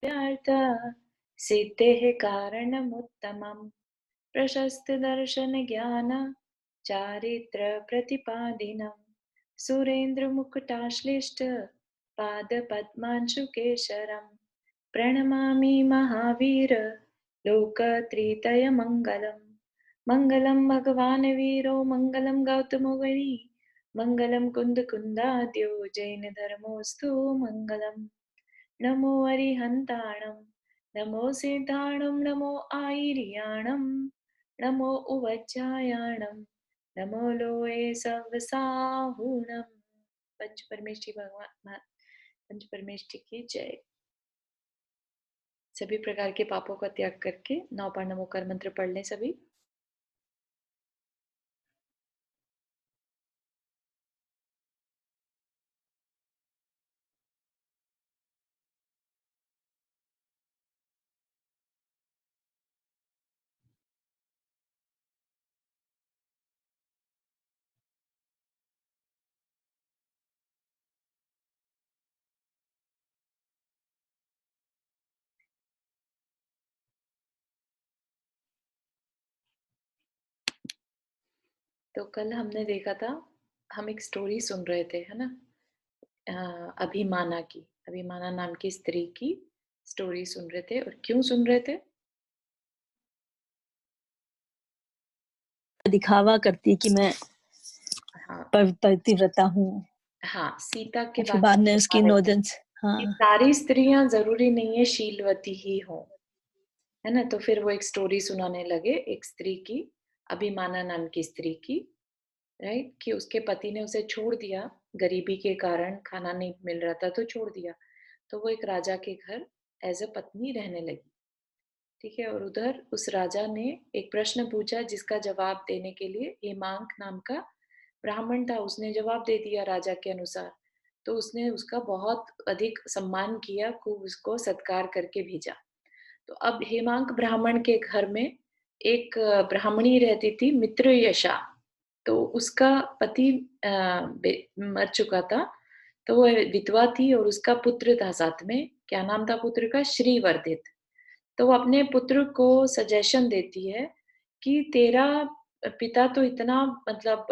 व्यर्थ सिद्धेः कारणमुत्तमम् प्रशस्त दर्शन ज्ञान चारित्र प्रतिपादिनम् सुरेंद्र मुकुटाश्लिष्ट पाद पद्मांशुकेशरम् प्रणमामि महावीर लोकत्रितय मंगलम् मंगलम भगवान वीरो मंगलम गौतमो वैरी मंगलम कुंद कुंदाद्यो जैन धर्मोस्तु मंगलम नमो अरिहन्ताणं नमो सिद्धाणं नमो आयर्याणं नमो उवज्जायाणं नमो लोये सवसाहुणं। पंच परमेष्ठी भगवान पंच परमेष्ठी की जय। सभी प्रकार के पापों का त्याग करके 9 बार नमोकार मंत्र पढ़ लें सभी। तो कल हमने देखा था, हम एक स्टोरी सुन रहे थे, है ना, अभिमाना की, अभिमाना नाम की स्त्री की स्टोरी सुन रहे थे। और क्यों सुन रहे थे? दिखावा करती कि मैं हाँ पतिव्रता हूँ। हाँ, सीता के फिर बाद में उसकी नोदन कि सारी स्त्रियां जरूरी नहीं है शीलवती ही हो, है ना। तो फिर वो एक स्टोरी सुनाने लगे एक स्त्री की, अभिमाना नाम की स्त्री की, राइट, कि उसके पति ने उसे छोड़ दिया, गरीबी के कारण खाना नहीं मिल रहा था तो छोड़ दिया। तो वो एक राजा के घर एज अ पत्नी रहने लगी, ठीक है। और उधर उस राजा ने एक प्रश्न पूछा जिसका जवाब देने के लिए हेमांक नाम का ब्राह्मण था, उसने जवाब दे दिया राजा के अनुसार। तो उसने उसका बहुत अधिक सम्मान किया, खूब उसको सत्कार करके भेजा। तो अब हेमांक ब्राह्मण के घर में एक ब्राह्मणी रहती थी, मित्रयशा। तो उसका पति मर चुका था, तो वो विधवा थी और उसका पुत्र था साथ में। क्या नाम था पुत्र का? श्रीवर्धित। तो वो अपने पुत्र को सजेशन देती है कि तेरा पिता तो इतना मतलब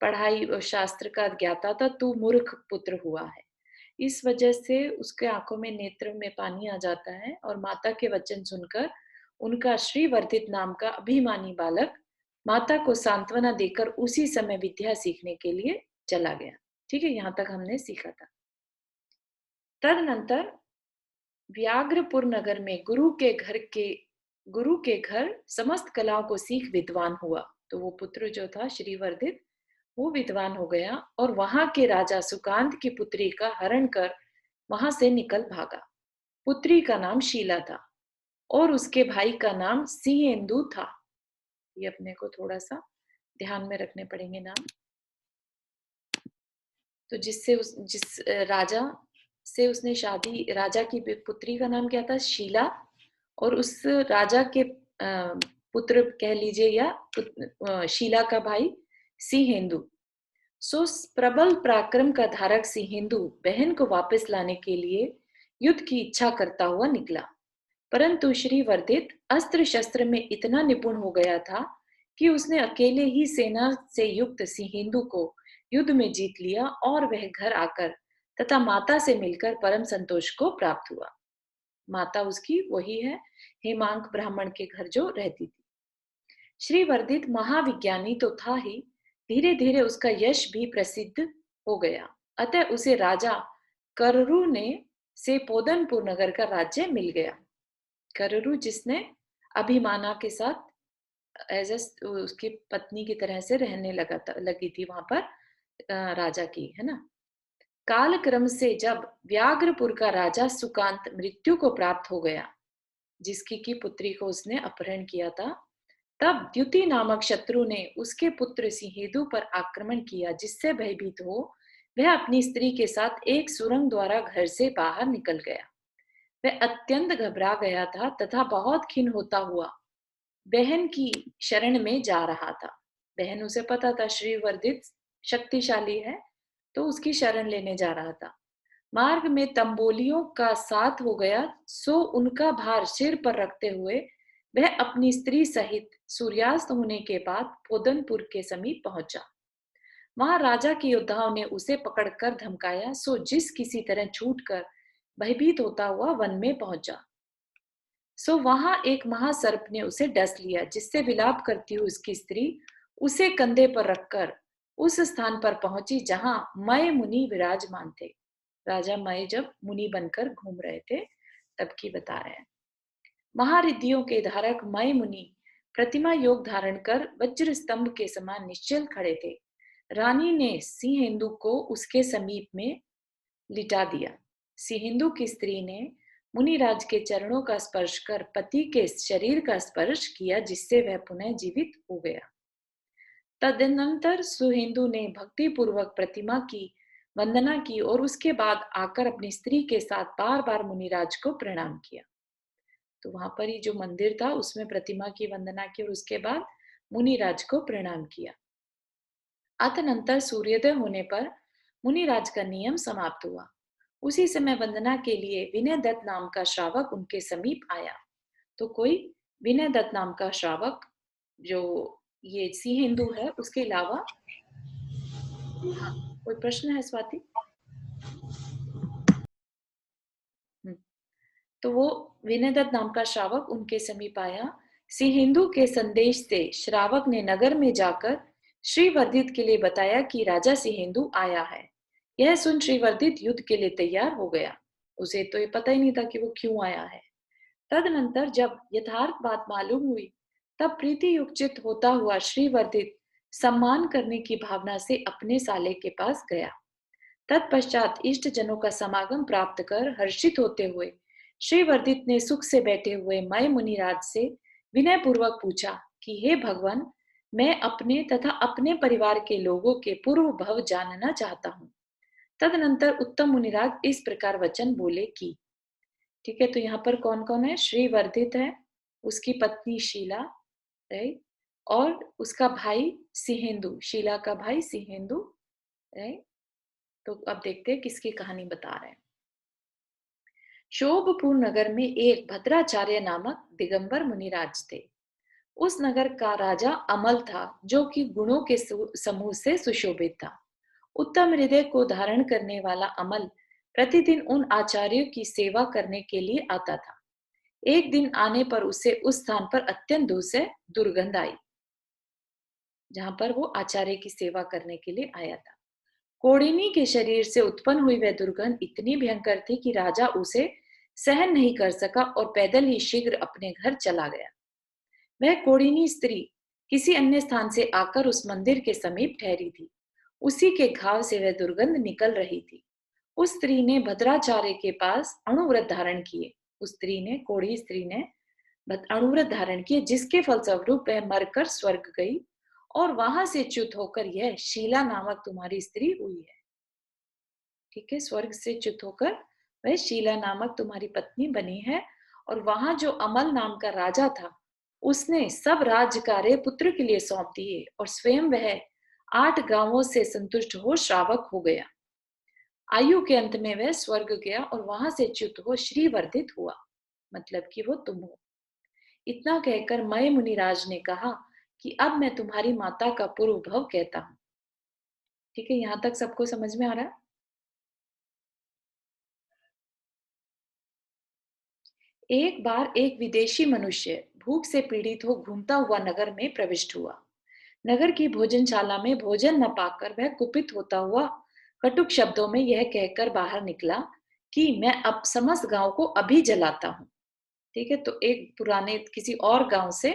पढ़ाई और शास्त्र का ज्ञाता था, तू मूर्ख पुत्र हुआ है। इस वजह से उसके आंखों में, नेत्र में पानी आ जाता है और माता के वचन सुनकर उनका श्रीवर्धित नाम का अभिमानी बालक माता को सांत्वना देकर उसी समय विद्या सीखने के लिए चला गया। ठीक है, यहाँ तक हमने सीखा था। तदनंतर व्याघ्रपुर नगर में गुरु के घर समस्त कलाओं को सीख विद्वान हुआ। तो वो पुत्र जो था श्रीवर्धित, वो विद्वान हो गया और वहां के राजा सुकांत की पुत्री का हरण कर वहां से निकल भागा। पुत्री का नाम शीला था और उसके भाई का नाम सिंहेंदु था। ये अपने को थोड़ा सा ध्यान में रखने पड़ेंगे नाम। तो जिस राजा से उसने शादी, राजा की पुत्री का नाम क्या था? शीला। और उस राजा के पुत्र कह लीजिए, या शीला का भाई सिंहेंदु। सो प्रबल पराक्रम का धारक सिंहेंदु बहन को वापस लाने के लिए युद्ध की इच्छा करता हुआ निकला। परंतु श्रीवर्धित अस्त्र शस्त्र में इतना निपुण हो गया था कि उसने अकेले ही सेना से युक्त सिंहेंदु को युद्ध में जीत लिया और वह घर आकर तथा माता से मिलकर परम संतोष को प्राप्त हुआ। माता उसकी वही है, हेमांक ब्राह्मण के घर जो रहती थी। श्रीवर्धित महाविज्ञानी तो था ही, धीरे धीरे उसका यश भी प्रसिद्ध हो गया। अतः उसे राजा कररु ने से पोदनपुर नगर का राज्य मिल गया। कररु जिसने अभिमाना के साथ एज उसकी पत्नी की तरह से रहने लगी थी वहां पर, राजा की, है ना। काल क्रम से जब व्याघ्रपुर का राजा सुकांत मृत्यु को प्राप्त हो गया, जिसकी की पुत्री को उसने अपहरण किया था, तब द्युति नामक शत्रु ने उसके पुत्र सिंहेदु पर आक्रमण किया, जिससे भयभीत हो वह अपनी स्त्री के साथ एक सुरंग द्वारा घर से बाहर निकल गया। वह अत्यंत घबरा गया था तथा बहुत खिन्न होता हुआ बहन की शरण में जा रहा था। बहन, उसे पता था श्रीवर्धित शक्तिशाली है, तो उसकी शरण लेने जा रहा था। मार्ग में तंबोलियों का साथ हो गया, सो उनका भार सिर पर रखते हुए वह अपनी स्त्री सहित सूर्यास्त होने के बाद पोदनपुर के समीप पहुंचा। वहां राजा के योद्धाओं ने उसे पकड़कर धमकाया, सो जिस किसी तरह छूटकर भयभीत होता हुआ वन में पहुंचा। सो वहां एक महासर्प ने उसे डस लिया, जिससे विलाप करती हुई उसकी स्त्री उसे कंधे पर रखकर उस स्थान पर पहुंची जहां मय मुनि विराजमान थे। राजा मय जब मुनि बनकर घूम रहे थे तब की बता रहे हैं। महारिद्धियों के धारक मय मुनि प्रतिमा योग धारण कर वज्र स्तंभ के समान निश्चल खड़े थे। रानी ने सिंहेंदु को उसके समीप में लिटा दिया। सिंहेंदु की स्त्री ने मुनिराज के चरणों का स्पर्श कर पति के शरीर का स्पर्श किया, जिससे वह पुनः जीवित हो गया। तदनंतर सुहेंदु ने भक्ति पूर्वक प्रतिमा की वंदना की और उसके बाद आकर अपनी स्त्री के साथ बार बार मुनिराज को प्रणाम किया। तो वहां पर ही जो मंदिर था उसमें प्रतिमा की वंदना की और उसके बाद मुनिराज को प्रणाम किया। अतनंतर सूर्योदय होने पर मुनिराज का नियम समाप्त हुआ। उसी समय वंदना के लिए विनय दत्त नाम का श्रावक उनके समीप आया। तो कोई विनय दत्त नाम का श्रावक, जो ये सिंहेंदु है, उसके अलावा हाँ, कोई प्रश्न है स्वाति? तो वो विनय दत्त नाम का श्रावक उनके समीप आया। सिंहेंदु के संदेश से श्रावक ने नगर में जाकर श्रीवर्धित के लिए बताया कि राजा सिंहेंदु आया है। यह सुन श्रीवर्धित युद्ध के लिए तैयार हो गया। उसे तो ये पता ही नहीं था कि वो क्यों आया है। तदनंतर जब यथार्थ बात मालूम हुई, तब प्रीति युक्त होता हुआ श्रीवर्धित सम्मान करने की भावना से अपने साले के पास गया। तत्पश्चात इष्ट जनों का समागम प्राप्त कर हर्षित होते हुए श्रीवर्धित ने सुख से बैठे हुए मय मुनिराज से विनय पूर्वक पूछा कि हे भगवान, मैं अपने तथा अपने परिवार के लोगों के पूर्व भव जानना चाहता हूँ। तदनंतर उत्तम मुनिराज इस प्रकार वचन बोले कि ठीक है। तो यहाँ पर कौन कौन है? श्रीवर्धित है, उसकी पत्नी शीला, राइट, और उसका भाई सिंहेंदु, शीला का भाई सिंहेंदु, राइट। तो अब देखते हैं किसकी कहानी बता रहे हैं। शोभपुर नगर में एक भद्राचार्य नामक दिगंबर मुनिराज थे। उस नगर का राजा अमल था, जो कि गुणों के समूह से सुशोभित था। उत्तम हृदय को धारण करने वाला अमल प्रतिदिन उन आचार्यों की सेवा करने के लिए आता था। एक दिन आने पर उसे उस स्थान पर अत्यंत दूर से दुर्गंध आई, जहां पर वो आचार्य की सेवा करने के लिए आया था। कोड़िनी के शरीर से उत्पन्न हुई वह दुर्गंध इतनी भयंकर थी कि राजा उसे सहन नहीं कर सका और पैदल ही शीघ्र अपने घर चला गया। वह कोड़िनी स्त्री किसी अन्य स्थान से आकर उस मंदिर के समीप ठहरी थी। उसी के घाव से वह दुर्गंध निकल रही थी। उस स्त्री ने भद्राचार्य के पास अणुव्रत धारण किए। उस स्त्री ने, कोढ़ी स्त्री ने अणुव्रत धारण किए, जिसके फलस्वरूप वह मरकर स्वर्ग गई और वहां से च्युत होकर यह शीला नामक तुम्हारी स्त्री हुई है। ठीक है, स्वर्ग से च्युत होकर वह शीला नामक तुम्हारी पत्नी बनी है। और वहां जो अमल नाम का राजा था, उसने सब राज्य कार्य पुत्र के लिए सौंप दिए और स्वयं वह 8 गांवों से संतुष्ट हो श्रावक हो गया। आयु के अंत में वह स्वर्ग गया और वहां से च्युत हो श्रीवर्धित हुआ, मतलब कि वो तुम हो। इतना कहकर मय मुनिराज ने कहा कि अब मैं तुम्हारी माता का पूर्व भव कहता हूं। ठीक है, यहां तक सबको समझ में आ रहा है? एक बार एक विदेशी मनुष्य भूख से पीड़ित हो घूमता हुआ नगर में प्रविष्ट हुआ। नगर की भोजनशाला में भोजन न पाकर वह कुपित होता हुआ कटुक शब्दों में यह कहकर बाहर निकला कि मैं अब समस्त गांव को अभी जलाता हूँ। ठीक है, तो एक पुराने किसी और गांव से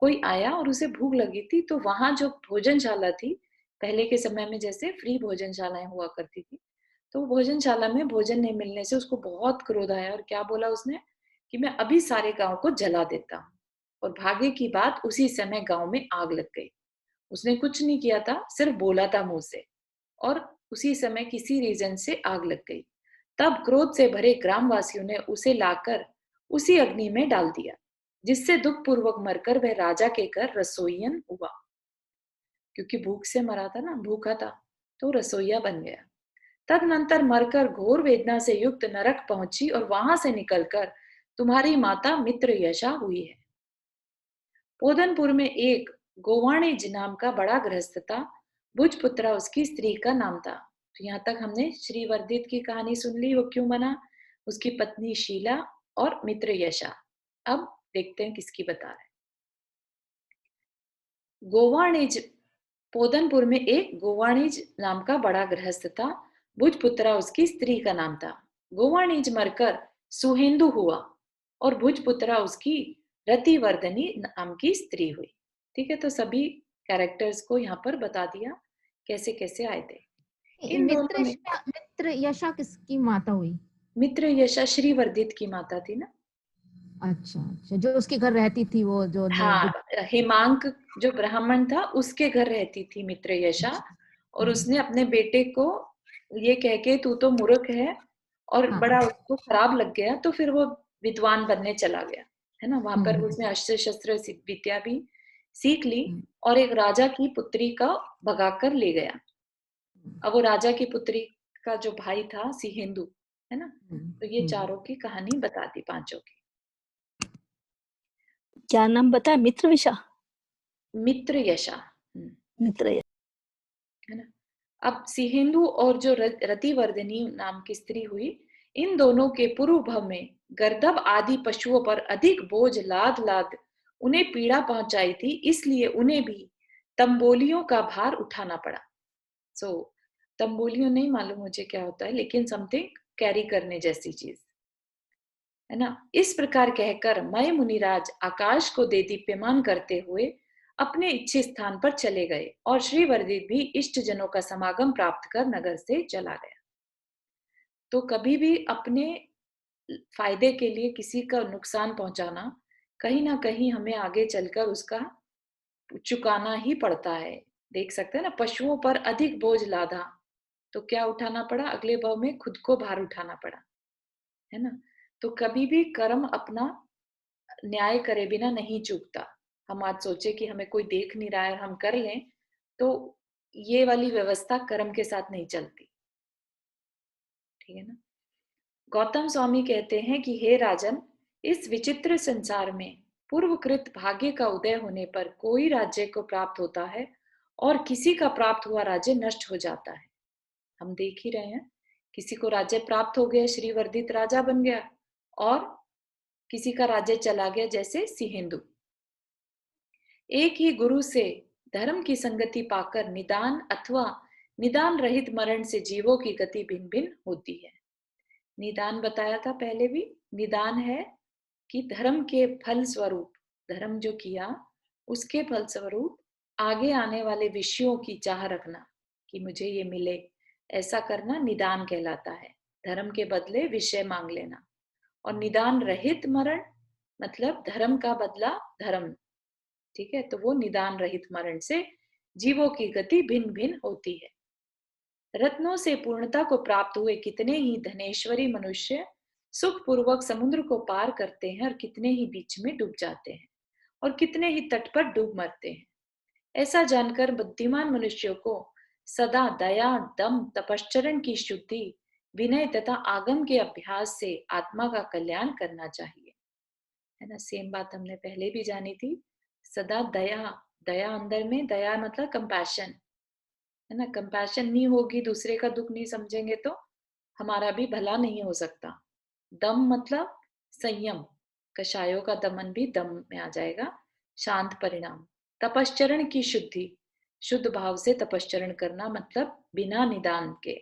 कोई आया और उसे भूख लगी थी, तो वहां जो भोजनशाला थी, पहले के समय में जैसे फ्री भोजनशालाएं हुआ करती थी, तो भोजनशाला में भोजन नहीं मिलने से उसको बहुत क्रोध आया और क्या बोला उसने कि मैं अभी सारे गांव को जला देता हूँ। और भाग्य की बात, उसी समय गांव में आग लग गई। उसने कुछ नहीं किया था, सिर्फ बोला था मुंह से, और उसी समय किसी रीजन से आग लग गई। तब क्रोध से भरे ग्रामवासियों ने उसे लाकर उसी अग्नि में डाल दिया, जिससे दुख पूर्वक मरकर वह राजा के घर रसोइयन हुआ। क्योंकि भूख से मरा था ना, भूखा था, तो रसोइया बन गया। तदनंतर मरकर घोर वेदना से युक्त नरक पहुंची और वहां से निकलकर तुम्हारी माता मित्र यशा हुई है। पोदनपुर में एक गोवाणिज नाम का बड़ा गृहस्थ था। भुजपुत्रा उसकी स्त्री का नाम था। तो यहाँ तक हमने श्रीवर्धित की कहानी सुन ली, वो क्यों बना, उसकी पत्नी शीला और मित्र यशा। अब देखते हैं किसकी बता रहे। गोवाणिज, पोदनपुर में एक गोवाणिज नाम का बड़ा गृहस्थ था। भुजपुत्रा उसकी स्त्री का नाम था। गोवाणिज मरकर सुहेंदु हुआ और भुजपुत्रा उसकी रतिवर्धनी नाम की स्त्री हुई। ठीक है, तो सभी कैरेक्टर्स को यहाँ पर बता दिया कैसे कैसे आए थे। इन दोनों में मित्र यशा किसकी माता हुई? मित्र यशा श्रीवर्धित की माता थी ना। अच्छा अच्छा, जो उसके घर रहती थी, वो जो हाँ, हेमांक जो ब्राह्मण था उसके घर रहती थी मित्र यशा। और उसने अपने बेटे को ये कह के तू तो मूर्ख है और हाँ। बड़ा उसको खराब लग गया, तो फिर वो विद्वान बनने चला गया, है ना। वहां पर उसने अस्त्र शस्त्र विद्या भी सीख ली और एक राजा की पुत्री का भगाकर ले गया। अब वो राजा की पुत्री का जो भाई था सिहेंदु, है ना। तो ये चारों की कहानी बता दी, पांचों की। क्या नाम बताया? मित्र विशा, मित्र यशा। मित्र है ना। अब सिहेंदु और जो रतिवर्धनी नाम की स्त्री हुई, इन दोनों के पूर्व भव में गर्दभ आदि पशुओं पर अधिक बोझ लाद लाद उन्हें पीड़ा पहुंचाई थी, इसलिए उन्हें भी तंबोलियों का भार उठाना पड़ा। सो तंबोलियों नहीं मालूम मुझे क्या होता है, लेकिन समथिंग कैरी करने जैसी चीज, है ना। इस प्रकार कहकर मय मुनिराज आकाश को दे दीप्यमान करते हुए अपने इच्छित स्थान पर चले गए और श्रीवर्धित भी इष्ट जनों का समागम प्राप्त कर नगर से चला गया। तो कभी भी अपने फायदे के लिए किसी का नुकसान पहुंचाना, कहीं ना कहीं हमें आगे चलकर उसका चुकाना ही पड़ता है। देख सकते हैं ना, पशुओं पर अधिक बोझ लादा तो क्या उठाना पड़ा, अगले भाव में खुद को भार उठाना पड़ा, है ना। तो कभी भी कर्म अपना न्याय करे बिना नहीं चूकता। हम आज सोचे कि हमें कोई देख नहीं रहा है और हम कर लें, तो ये वाली व्यवस्था कर्म के साथ नहीं चलती। ठीक है ना। गौतम स्वामी कहते हैं कि हे राजन, इस विचित्र संसार में पूर्वकृत भाग्य का उदय होने पर कोई राज्य को प्राप्त होता है और किसी का प्राप्त हुआ राज्य नष्ट हो जाता है। हम देख ही रहे हैं, किसी को राज्य प्राप्त हो गया, श्रीवर्धित राजा बन गया, और किसी का राज्य चला गया जैसे सिहेंदु। एक ही गुरु से धर्म की संगति पाकर निदान अथवा निदान रहित मरण से जीवों की गति भिन्न भिन्न होती है। निदान बताया था पहले भी। निदान है कि धर्म के फल स्वरूप, धर्म जो किया उसके फल स्वरूप आगे आने वाले विषयों की चाह रखना कि मुझे ये मिले, ऐसा करना निदान कहलाता है। धर्म के बदले विषय मांग लेना। और निदान रहित मरण मतलब धर्म का बदला धर्म। ठीक है, तो वो निदान रहित मरण से जीवों की गति भिन्न भिन्न होती है। रत्नों से पूर्णता को प्राप्त हुए कितने ही धनेश्वरी मनुष्य सुख पूर्वक समुद्र को पार करते हैं और कितने ही बीच में डूब जाते हैं और कितने ही तट पर डूब मरते हैं। ऐसा जानकर बुद्धिमान मनुष्यों को सदा दया, दम, तपश्चरण की शुद्धि, विनय तथा आगम के अभ्यास से आत्मा का कल्याण करना चाहिए, है ना। सेम बात हमने पहले भी जानी थी। सदा दया, दया अंदर में, दया मतलब कंपैशन, है ना। कंपैशन नहीं होगी, दूसरे का दुख नहीं समझेंगे तो हमारा भी भला नहीं हो सकता। दम मतलब संयम, कषायों का दमन भी दम में आ जाएगा, शांत परिणाम। तपश्चरण की शुद्धि, शुद्ध भाव से तपश्चरण करना मतलब बिना निदान के।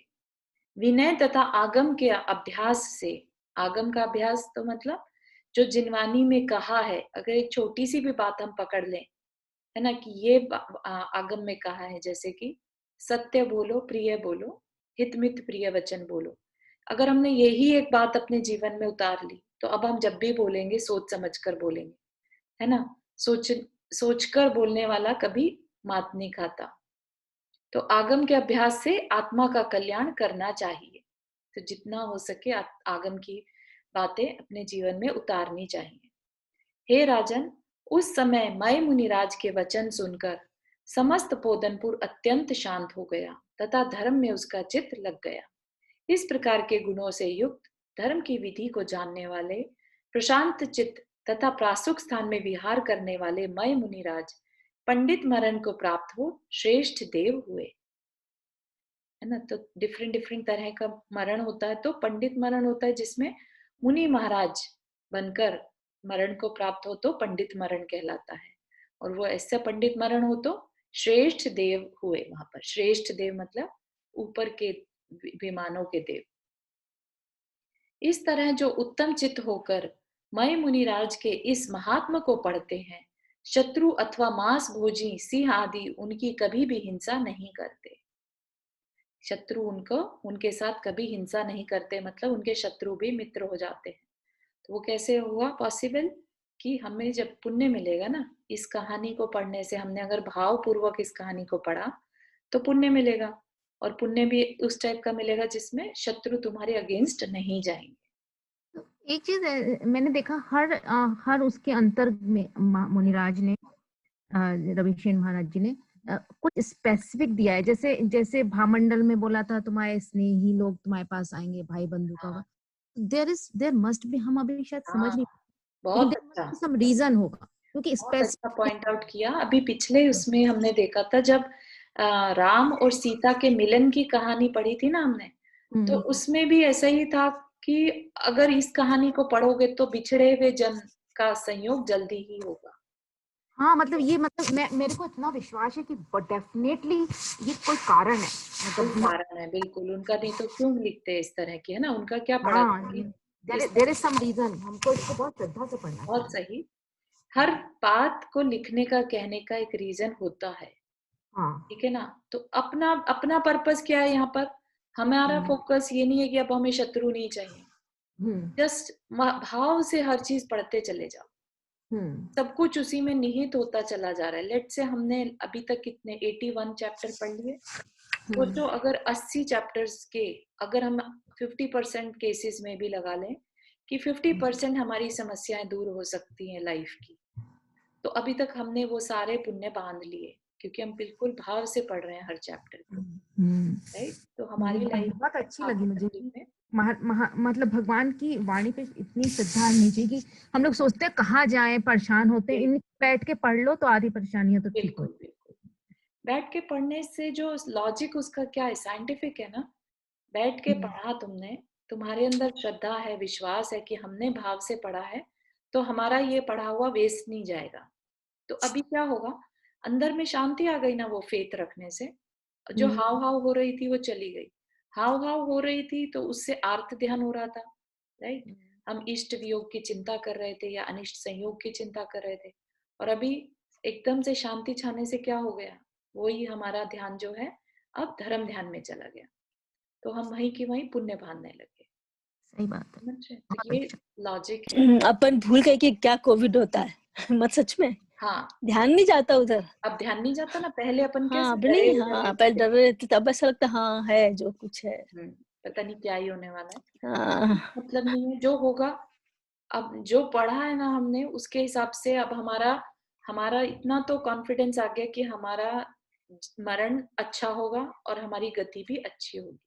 विनय तथा आगम के अभ्यास से, आगम का अभ्यास तो मतलब जो जिनवानी में कहा है, अगर एक छोटी सी भी बात हम पकड़ लें, है ना, कि ये आगम में कहा है, जैसे कि सत्य बोलो, प्रिय बोलो, हितमित प्रिय वचन बोलो। अगर हमने यही एक बात अपने जीवन में उतार ली, तो अब हम जब भी बोलेंगे सोच समझ कर बोलेंगे, है ना। सोचकर बोलने वाला कभी मात नहीं खाता। तो आगम के अभ्यास से आत्मा का कल्याण करना चाहिए। तो जितना हो सके आगम की बातें अपने जीवन में उतारनी चाहिए। हे राजन, उस समय मय मुनिराज के वचन सुनकर समस्त पोदनपुर अत्यंत शांत हो गया तथा धर्म में उसका चित्त लग गया। इस प्रकार के गुणों से युक्त धर्म की विधि को जानने वाले, प्रशांत चित्त तथा प्रासुक स्थान में विहार करने वाले मय मुनिराज पंडित मरण को प्राप्त हो श्रेष्ठ देव हुए। है ना, तो डिफरेंट डिफरेंट तरह का मरण होता है। तो पंडित मरण होता है जिसमें मुनि महाराज बनकर मरण को प्राप्त हो तो पंडित मरण कहलाता है। और वो ऐसा पंडित मरण हो तो श्रेष्ठ देव हुए। वहां पर श्रेष्ठ देव मतलब ऊपर के विमानों के देव। इस तरह जो उत्तम चित्त होकर मय मुनिराज के इस महात्मा को पढ़ते हैं, शत्रु अथवा मांस भोजी सिंह आदि उनकी कभी भी हिंसा नहीं करते। शत्रु उनके साथ कभी हिंसा नहीं करते, मतलब उनके शत्रु भी मित्र हो जाते हैं। तो वो कैसे हुआ पॉसिबल कि हमें जब पुण्य मिलेगा ना, इस कहानी को पढ़ने से, हमने अगर भाव पूर्वक इस कहानी को पढ़ा तो पुण्य मिलेगा। और पुण्य भी उस टाइप का मिलेगा जिसमें शत्रु तुम्हारे अगेंस्ट नहीं जाएंगे। तो एक चीज मैंने देखा हर उसके अंतर में मुनिराज ने रविशेन महाराज जी ने कुछ स्पेसिफिक दिया है। जैसे जैसे भामंडल में बोला था तुम्हारे स्नेही लोग तुम्हारे पास आएंगे, भाई बंधु का। देयर मस्ट बी, हम अभी शायद समझ नहीं, लेकिन बहुत देयर अच्छा, मस्ट बी सम रीजन होगा क्योंकि बहुत अच्छा स्पेसिफिक। पॉइंट आउट किया। अभी पिछले उसमें हमने देखा था जब राम और सीता के मिलन की कहानी पढ़ी थी ना हमने, तो उसमें भी ऐसा ही था कि अगर इस कहानी को पढ़ोगे तो बिछड़े हुए जन का संयोग जल्दी ही होगा। हाँ, मतलब ये, मतलब मेरे को इतना विश्वास है कि डेफिनेटली ये कोई कारण है, कोई मतलब कारण है, बिल्कुल। उनका नहीं तो क्यों लिखते इस तरह की, है ना, उनका क्या पढ़ा था हाँ, कि देयर इज सम रीजन। हमको इसको बहुत श्रद्धा से पढ़ना बहुत चाहिए। सही। हर बात को लिखने का, कहने का एक रीजन होता है, हाँ। ठीक है ना। तो अपना अपना पर्पस क्या है यहाँ पर? हमारा फोकस ये नहीं है कि अब हमें शत्रु नहीं चाहिए, जस्ट भाव से हर चीज पढ़ते चले जाओ। सब कुछ उसी में निहित होता चला जा रहा है। लेट से हमने अभी तक कितने 81 चैप्टर पढ़ लिए। सोचो अगर 80 चैप्टर्स के, अगर हम 50% केसेस में भी लगा लें कि 50% हमारी समस्याएं दूर हो सकती हैं लाइफ की, तो अभी तक हमने वो सारे पुण्य बांध लिए क्योंकि हम बिल्कुल भाव से पढ़ रहे हैं हर चैप्टर को, राइट। तो हमारी लाइफ बहुत अच्छी लगी आगे मुझे तकलीफ में मतलब भगवान की वाणी पे इतनी श्रद्धा होनी चाहिए कि हम लोग सोचते हैं कहाँ जाएं, परेशान होते हैं, इन बैठ के पढ़ लो तो आधी परेशानियां तो ठीक हो। बिल्कुल बिल्कुल। बैठ के पढ़ने से जो लॉजिक उसका क्या है, साइंटिफिक है ना। बैठ के पढ़ा तुमने, तुम्हारे अंदर श्रद्धा है, विश्वास है कि हमने भाव से पढ़ा है, तो हमारा ये पढ़ा हुआ वेस्ट नहीं जाएगा। तो अभी क्या होगा, अंदर में शांति आ गई ना वो फेथ रखने से। जो हाव हाव हो रही थी वो चली गई। हाव हाव हो रही थी तो उससे आर्त ध्यान हो रहा था, राइट। हम इष्ट वियोग की चिंता कर रहे थे या अनिष्ट संयोग की चिंता कर रहे थे, और अभी एकदम से शांति छाने से क्या हो गया, वही हमारा ध्यान जो है अब धर्म ध्यान में चला गया। तो हम वहीं की वहीं पुण्य बांधने लगे। सही बात है। समझ रहे? तो ये लॉजिक है। अपन भूल गए कि क्या कोविड होता है। मत सच में हाँ, ध्यान नहीं जाता उधर। अब ध्यान नहीं जाता ना। पहले अपन हाँ, कैसे अब डरे नहीं, हुए हाँ, रहते पहले थे। डर रहे थे, तब ऐसा लगता हाँ है जो कुछ है। पता नहीं क्या ही होने वाला है, हाँ, मतलब नहीं है, जो होगा। अब जो पढ़ा है ना हमने उसके हिसाब से अब हमारा हमारा इतना तो कॉन्फिडेंस आ गया कि हमारा मरण अच्छा होगा और हमारी गति भी अच्छी होगी।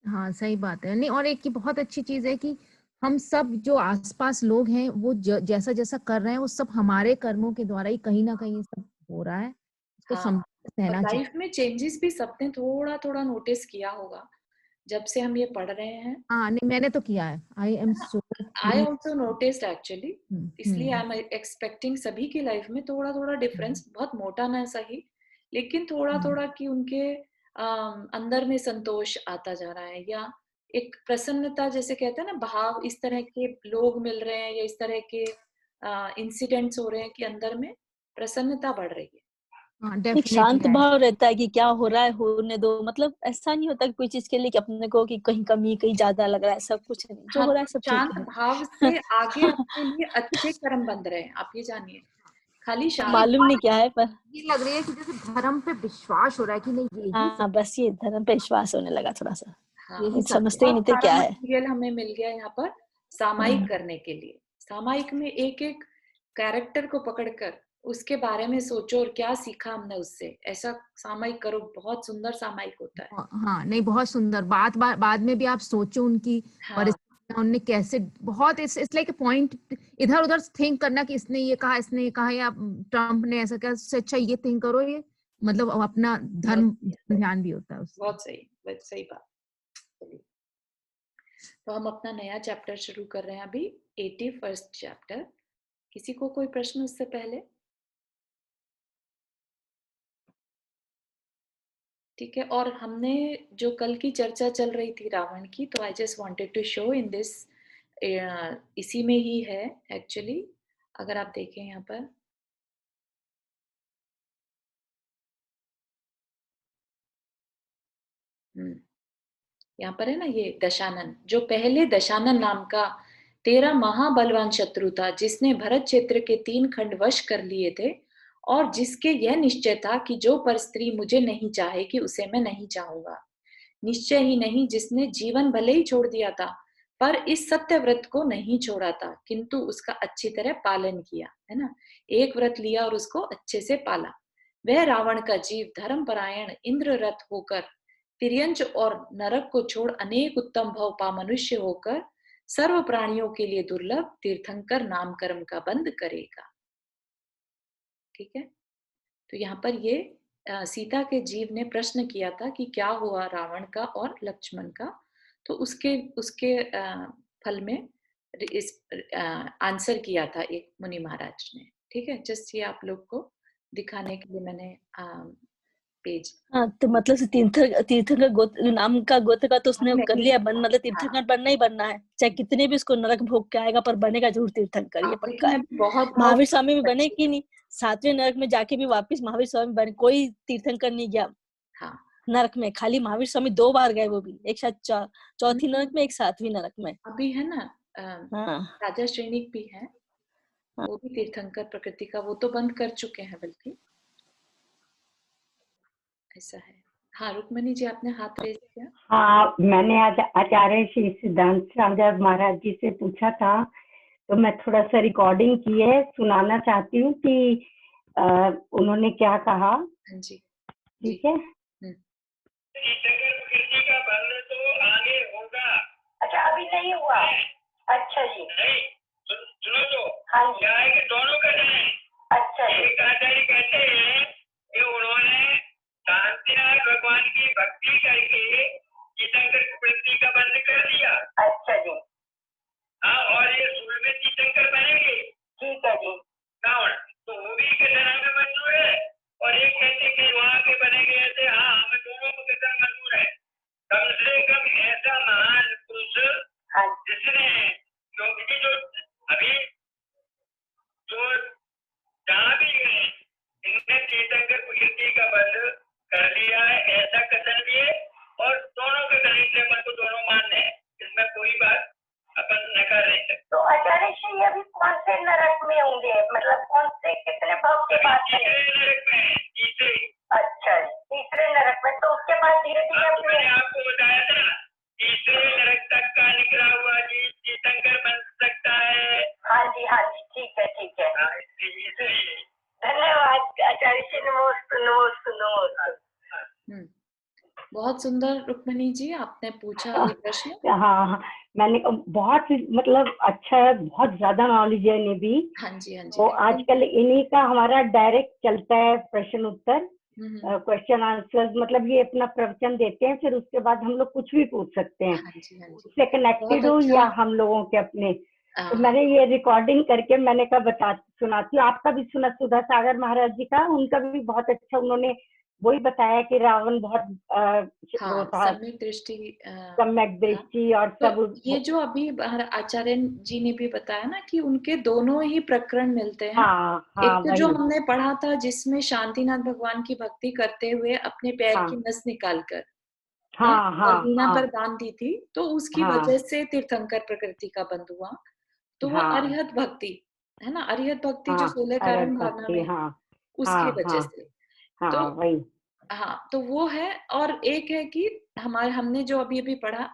हाँ, सही बात है। नहीं, और एक की बहुत अच्छी चीज है कि हम सब जो आसपास लोग हैं वो जैसा जैसा कर रहे हैं वो सब हमारे कर्मों के द्वारा ही कहीं ना कहीं सब हो रहा है। उसको हाँ, और सहना चाहिए। लाइफ में चेंजेस भी सबने थोड़ा थोड़ा नोटिस किया होगा जब से हम ये पढ़ रहे हैं। हाँ, नहीं, मैंने तो किया है। I am so I please. Also noticed actually, इसलिए आई एम एक्सपेक्टिंग सभी की लाइफ में थोड़ा थोड़ा डिफरेंस, बहुत मोटा ना सही, लेकिन थोड़ा थोड़ा कि उनके अंदर में संतोष आता जा रहा है, या एक प्रसन्नता, जैसे कहते हैं ना, भाव। इस तरह के लोग मिल रहे हैं या इस तरह के इंसिडेंट्स हो रहे हैं कि अंदर में प्रसन्नता बढ़ रही है। हाँ, एक शांत डेफिनेटली। भाव रहता है कि क्या हो रहा है होने दो। मतलब ऐसा नहीं होता कि कोई चीज के लिए कि अपने को कि कहीं कमी, कहीं ज्यादा लग रहा है, सब कुछ नहीं, जो हाँ, हो रहा है तो सब ठीक शांत है। भाव से आगे अपने लिए अच्छे कर्म बंध रहे हैं, आप ये जानिए। खाली शांत मालूम नहीं क्या है पर ये लग रही है कि जैसे धर्म पे विश्वास हो रहा है कि नहीं यही हाँ, बस ये धर्म पे विश्वास होने लगा थोड़ा सा। हाँ, यही सत्य समझते ही बहुत नहीं थे सारा क्या है। मटेरियल हमें मिल गया यहाँ पर सामायिक करने के लिए। सामायिक में एक एक कैरेक्टर को पकड़कर उसके बारे में सोचो और क्या सीखा हमने उससे, ऐसा सामायिक करो, बहुत सुंदर सामायिक होता है। हाँ नहीं, बहुत सुंदर बाद में भी आप सोचो उनकी हाँ परिस्थितियां, उनने कैसे, बहुत इट्स लाइक ए पॉइंट, इधर उधर थिंक करना कि इसने ये कहा, इसने ये कहा, या ट्रम्प ने ऐसा किया, इससे अच्छा ये थिंक करो, ये मतलब अपना धर्म ध्यान भी होता है उससे। बहुत सही बात। चलिए, तो हम अपना नया चैप्टर शुरू कर रहे हैं अभी, 81st चैप्टर। किसी को कोई प्रश्न उससे पहले? ठीक है, और हमने जो कल की चर्चा चल रही थी रावण की, तो I just wanted to show in this, इसी में ही है एक्चुअली, अगर आप देखें यहाँ पर, यहाँ पर है ना ये दशानन, जो पहले दशानन नाम का तेरा महाबलवान शत्रु था, जिसने भरत क्षेत्र के 3 खंड वश कर लिए थे, और जिसके यह निश्चय था कि जो पर स्त्री मुझे नहीं चाहेगी उसे मैं नहीं चाहूंगा। निश्चय ही नहीं, जिसने जीवन भले ही छोड़ दिया था, पर इस सत्य व्रत को नहीं छोड़ा था, किंतु उसका अच्छी तरह पालन किया, है ना। एक व्रत लिया और उसको अच्छे से पाला। वह रावण का जीव धर्मपरायण इंद्र रथ होकर, तिर्यंच और नरक को छोड़ अनेक उत्तम भव पा मनुष्य होकर, सर्व प्राणियों के लिए दुर्लभ तीर्थंकर नाम कर्म का बंद करेगा। ठीक है, तो यहाँ पर ये सीता के जीव ने प्रश्न किया था कि क्या हुआ रावण का और लक्ष्मण का, तो उसके उसके फल में इस आंसर किया था एक मुनि महाराज ने। ठीक है, जस्ट ये आप लोग को दिखाने के लिए मैंने पेज। हाँ, तो मतलब से तीर्थंकर गोत्र नाम का गोत्र का तो उसने कर लिया बन, मतलब तीर्थंकर बनना ही बनना है, चाहे कितने भी उसको नरक भोग के आएगा, पर बनेगा जरूर तीर्थंकर, ये पक्का है। बहुत महावीर स्वामी भी बने कि नहीं, 7वें नरक में जाके भी वापस महावीर स्वामी बने, कोई तीर्थंकर नहीं गया हाँ नरक में, खाली महावीर स्वामी 2 बार गए, वो भी एक साथ चौथी नरक में, एक 7वीं नरक में। अभी है ना हाँ राजा श्रेणिक भी है, हाँ वो भी तीर्थंकर प्रकृति का, वो तो बंद कर चुके हैं बल्कि, ऐसा है। हाँ रुक्मणी जी, आपने हाथ रेज किया। हाँ, मैंने आज आचार्य श्री सिद्धांत राजा महाराज जी से पूछा था, तो मैं थोड़ा सा रिकॉर्डिंग की है, सुनाना चाहती हूँ कि उन्होंने क्या कहा। हाँ जी, ठीक है। प्रकृति का बंध तो आगे होगा। अच्छा, अभी नहीं हुआ। अच्छा जी। नहीं, सुनो तो। हाँ जी। क्या है कि दोनों का नहीं। अच्छा जी। एक आचार्य कहते हैं कि उन्होंने शांतिनाथ भगवान की भक्ति करके तीर्थंकर प्रकृति का बंध कर दिया। अच्छा जी। हाँ, और ये शुरू में तीर्थंकर बनेंगे। ठीक है जी। रावण तो वो भी कितना में मंजूर है, और एक कहते कि वहाँ के बनेंगे ऐसे। हाँ, हमें दोनों को कितना मंजूर है। कम से कम ऐसा महान पुरुष जिसने, क्योंकि जो अभी जो जहाँ भी गए इनने तीर्थंकर प्रकृति का बंध कर लिया है, ऐसा कथन भी है, और दोनों के तरीके मन को दोनों मान्य है, इसमें कोई बात अपन नकार नहीं सकते। तो आचार्य श्री अभी कौन से नरक में होंगे, मतलब कौन से कितने भाव के बाद? तीसरे नरक में है, तीसरे। अच्छा, तीसरे नरक में। तो उसके बाद धीरे धीरे मैंने आपको बताया था, तीसरे नरक तक का निकला हुआ जी तीर्थंकर बन सकता है। हाँ जी, हाँ जी, ठीक है, ठीक है। हाँ, इसलिए धन्यवाद आचार्य श्री, नमोस्तु नमोस्तु नमोस्तु। बहुत सुंदर रुक्मणी जी, आपने पूछा ये प्रश्न। हाँ, मैंने बहुत मतलब अच्छा है, बहुत ज्यादा नॉलेज है इन्हें भी। हाँ जी, हाँ जी। वो आजकल इन्हीं का हमारा डायरेक्ट चलता है प्रश्न उत्तर, क्वेश्चन आंसर, मतलब ये अपना प्रवचन देते हैं, फिर उसके बाद हम लोग कुछ भी पूछ सकते हैं। हाँ जी, हाँ जी। उससे कनेक्टेड हो अच्छा। या हम लोगों के अपने। तो मैंने ये रिकॉर्डिंग करके मैंने कहा सुनाती हूँ। आपका भी सुना, सुधा सागर महाराज जी का, उनका भी बहुत अच्छा, उन्होंने वही बताया कि रावण बहुत वो था, सम्यक दृष्टि, सम्यक दृष्टि और तो सब। ये जो अभी आचार्य जी ने भी बताया ना कि उनके दोनों ही प्रकरण मिलते हैं। हाँ, हाँ, एक तो जो वही। हमने पढ़ा था जिसमें शांतिनाथ भगवान की भक्ति करते हुए अपने पैर हाँ, की नस निकालकर हाँ, और हाँ, वीणा हाँ, पर बांध दी थी, तो उसकी हाँ, वजह से तीर्थंकर प्रकृति का बंध हुआ। तो वो हाँ, अरिहत भक्ति है ना, अरिहत भक्ति जो हाँ, 16 अरे कारण भावना भक्ति, में, हाँ, उसकी हाँ, वजह हाँ, से। तो हाँ, वही। हाँ, तो वो है। और एक है कि हमने जो अभी अभी पढ़ा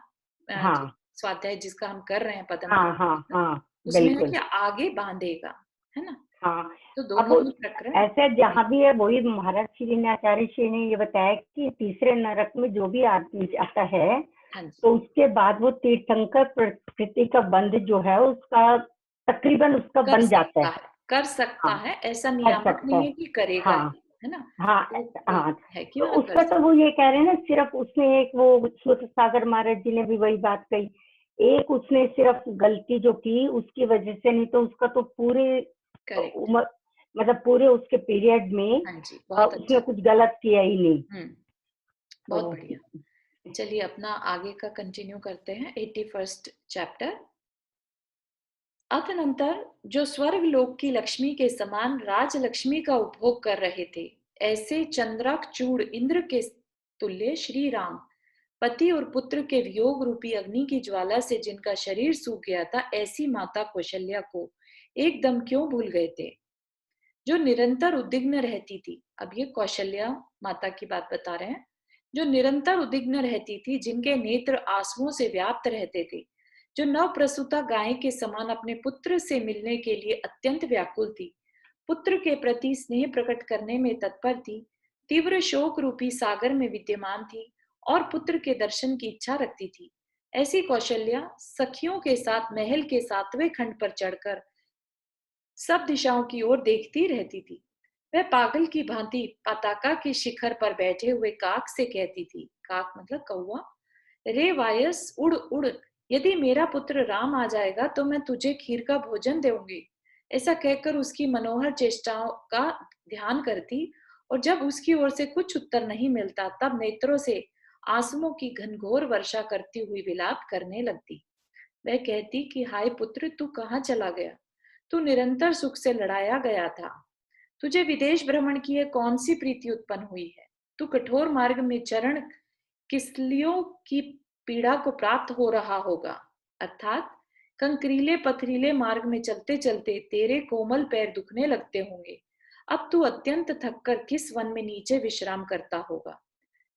हाँ, स्वाध्याय जिसका हम कर रहे हैं पदम हाँ, हाँ, का, हाँ, उसमें है बिल्कुल। कि आगे बांधेगा, है ना। हाँ, तो अब दोनों ही प्रकरण ऐसे जहाँ भी है वही महाराज श्री ने, आचार्य श्री ने ये बताया कि तीसरे नरक में जो भी आदमी जाता है हाँ जी, तो उसके बाद वो तीर्थंकर प्रकृति का बंध जो है उसका तकरीबन उसका कर बन जाता सकता है। है, कर सकता हाँ, है, ऐसा कर नियामक सकता नहीं है। है कि करेगा हाँ, ही, है ना। हाँ, तो हाँ, कोई है कि तो वहाँ कर उसका तो वो ये कह रहे हैं ना, सिर्फ उसने एक वो सूत सागर महाराज जी ने भी वही बात कही, एक उसने सिर्फ गलती जो की उसकी वजह से, नहीं तो उसका तो पूरे करेक्ट, उम्र, मतलब पूरे उसके पीरियड में हाँ जी, बहुत उसने अच्छा, कुछ गलत किया ही नहीं। बहुत तो बढ़िया। चलिए अपना आगे का कंटिन्यू करते हैं। 81st chapter. अतनंतर जो स्वर्ग लोक की लक्ष्मी के समान राजलक्ष्मी का उपभोग कर रहे थे, ऐसे चंद्रक चूड़ इंद्र के तुल्य श्री राम पति और पुत्र के वियोग रूपी अग्नि की ज्वाला से जिनका शरीर सूख गया था, ऐसी माता कौशल्या को एकदम क्यों भूल गए थे, जो निरंतर उद्विग्न रहती थी। अब ये कौशल्या माता की बात बता रहे हैं, जो निरंतर उद्विग्न रहती थी, जिनके नेत्र आंसुओं से व्याप्त रहते थे, जो नव प्रसूता गाय के समान अपने पुत्र से मिलने के लिए अत्यंत व्याकुल थी, पुत्र के प्रति स्नेह प्रकट करने में तत्पर थी, तीव्र शोक रूपी सागर में विद्यमान थी और पुत्र के दर्शन की इच्छा रखती थी। ऐसी कौशल्या सखियों के साथ महल के 7वें खंड पर चढ़कर सब दिशाओं की ओर देखती रहती थी। वह पागल की भांति पताका के शिखर पर बैठे हुए काक से कहती थी, काक मतलब कौवा, रे वायस उड़ उड़, यदि मेरा पुत्र राम आ जाएगा तो मैं तुझे खीर का भोजन दूंगी। ऐसा कहकर उसकी मनोहर चेष्टाओं का ध्यान करती, और जब उसकी ओर से कुछ उत्तर नहीं मिलता तब नेत्रों से आंसुओं की घनघोर वर्षा करती हुई विलाप करने लगती। वह कहती कि हाय पुत्र, तू कहाँ चला गया? तू निरंतर सुख से लड़ाया गया था। तुझे विदेश भ्रमण की यह कौन सी प्रीति उत्पन्न हुई है? तू कठोर मार्ग में चरण किसलियों की पीड़ा को प्राप्त हो रहा होगा, अर्थात कंकरीले पथरीले मार्ग में चलते चलते तेरे कोमल पैर दुखने लगते होंगे। अब तू अत्यंत थककर किस वन में नीचे विश्राम करता होगा,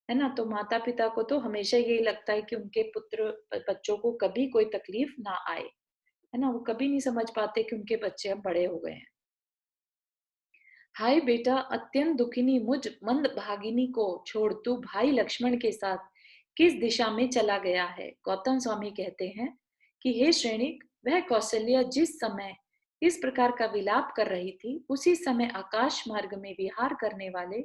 है ना। तो माता पिता को तो हमेशा यही लगता है कि उनके पुत्र बच्चों को कभी कोई तकलीफ ना आए, है ना। वो कभी नहीं समझ पाते कि उनके बच्चे अब बड़े हो गए हैं। हाय बेटा, अत्यंत दुखिनी मुझ मंद भागिनी को छोड़ तू भाई लक्ष्मण के साथ किस दिशा में चला गया है? गौतम स्वामी कहते हैं कि हे श्रेणिक, वह कौशल्या जिस समय इस प्रकार का विलाप कर रही थी, उसी समय आकाश मार्ग में विहार करने वाले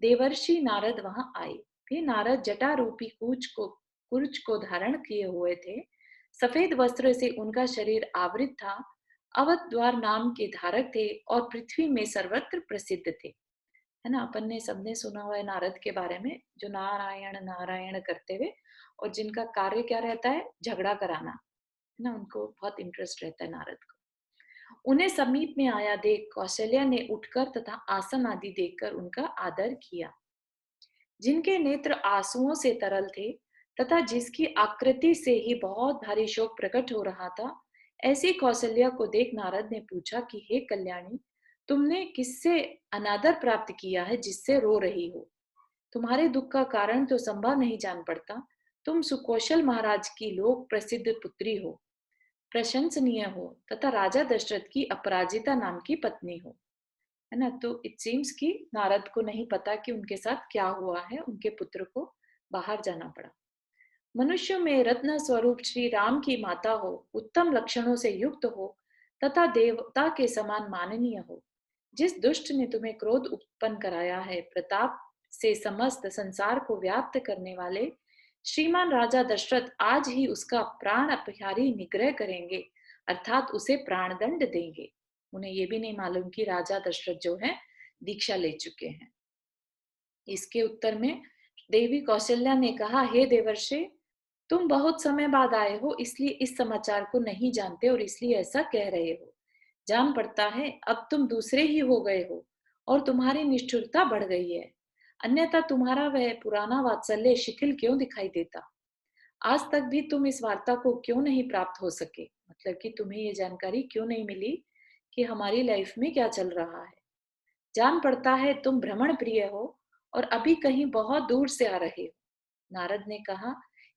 देवर्षि नारद वहां आए। वे नारद जटा रूपी कुर्च को धारण किए हुए थे। सफेद वस्त्र से उनका शरीर आवृत था। अवध द्वार नाम के धारक थे और पृथ्वी में सर्वत्र प्रसिद्ध थे, है ना। अपन ने सबने सुना हुआ है नारद के बारे में, जो नारायण नारायण करते हुए, और जिनका कार्य क्या रहता है, झगड़ा कराना, है ना। उनको बहुत इंटरेस्ट रहता है नारद को। उन्हें समीप में आया देख कौशल्या ने उठकर तथा आसन आदि देखकर उनका आदर किया। जिनके नेत्र आंसुओं से तरल थे तथा जिसकी आकृति से ही बहुत भारी शोक प्रकट हो रहा था, ऐसी कौशल्या को देख नारद ने पूछा कि हे कल्याणी, तुमने किससे अनादर प्राप्त किया है जिससे रो रही हो? तुम्हारे दुख का कारण तो संभव नहीं जान पड़ता। तुम सुकौशल महाराज की लोक प्रसिद्ध पुत्री हो, प्रशंसनीय हो तथा राजा दशरथ की अपराजिता नाम की पत्नी हो, है ना। तो इट सीम्स कि नारद को नहीं पता कि उनके साथ क्या हुआ है, उनके पुत्र को बाहर जाना पड़ा। मनुष्य में रत्न स्वरूप श्री राम की माता हो, उत्तम लक्षणों से युक्त हो तथा देवता के समान माननीय हो, जिस दुष्ट ने तुम्हें क्रोध उत्पन्न कराया है, प्रताप से समस्त संसार को व्याप्त करने वाले श्रीमान राजा दशरथ आज ही उसका प्राण अपहारी निग्रह करेंगे, अर्थात उसे प्राणदंड देंगे। उन्हें ये भी नहीं मालूम कि राजा दशरथ जो है दीक्षा ले चुके हैं। इसके उत्तर में देवी कौशल्या ने कहा, हे देवर्षि, तुम बहुत समय बाद आए हो, इसलिए इस समाचार को नहीं जानते और इसलिए ऐसा कह रहे हो। जान पड़ता है अब तुम दूसरे ही हो गए हो और तुम्हारी निष्ठुरता बढ़ गई है, अन्यथा तुम्हारा वह पुराना वात्सल्य शिथिल क्यों दिखाई देता? आज तक भी तुम इस वार्ता को क्यों नहीं प्राप्त हो सके, मतलब कि तुम्हें ये जानकारी क्यों नहीं मिली कि हमारी लाइफ में क्या चल रहा है। जान पड़ता है तुम भ्रमण प्रिय हो और अभी कहीं बहुत दूर से आ रहे हो। नारद ने कहा